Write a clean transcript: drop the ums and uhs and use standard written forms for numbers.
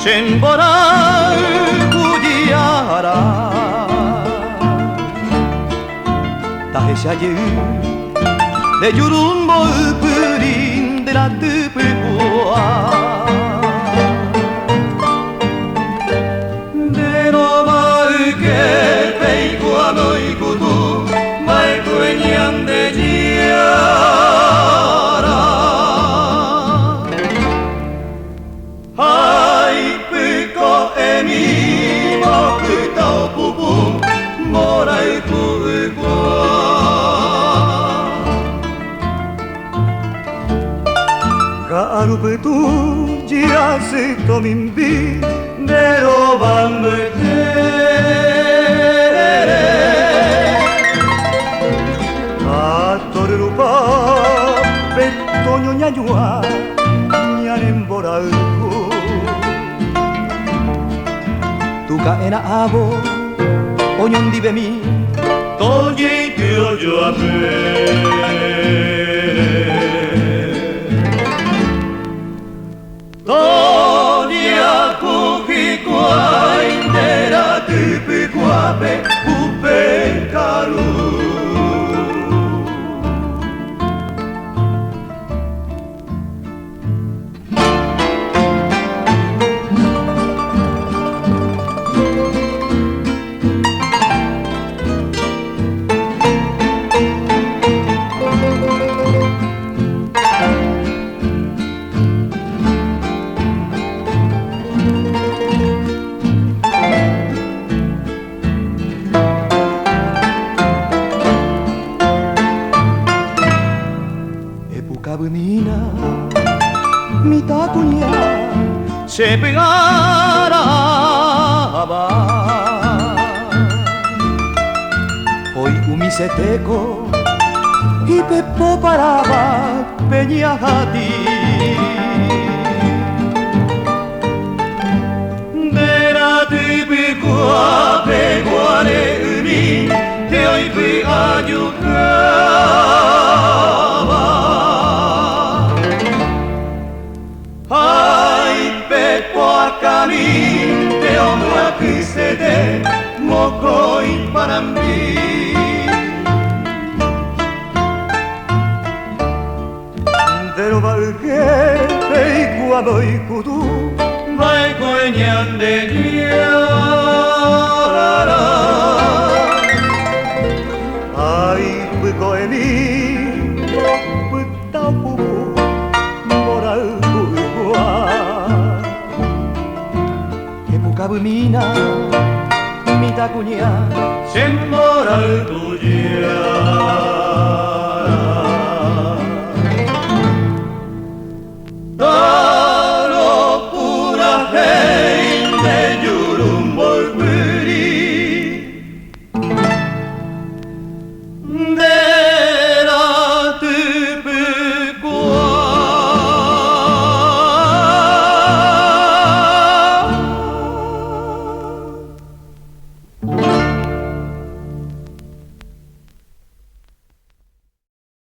Semborar kudiara Taheşayı de yurumbo uprin de la tupua De no mauke peikua noikutu Maikuenian de jiara Hai piko emi mokutau pupu Morai puukua Karupetu jiaseto mimpi Dero bambetere Attore lupa Pettoño ñañua Ñanemborauku Tuka ena abo Oñon di bemi Toñi tio yo ape Tonia kuki kuai Nera tipi kuape Upen karu Cabunina, mi tacuña se pegaraba. Hoy umiseteco y pepo paraba peñajati. De la tipicua peguare umi te hoy fui a ayudar. Kami te omuakisete mokoi panambi Dero balke peikua boikutu Baikoenian de diara Ai pukoeni Putapupu Moral puikua Cabunina, mi tacuña, semboral tuya.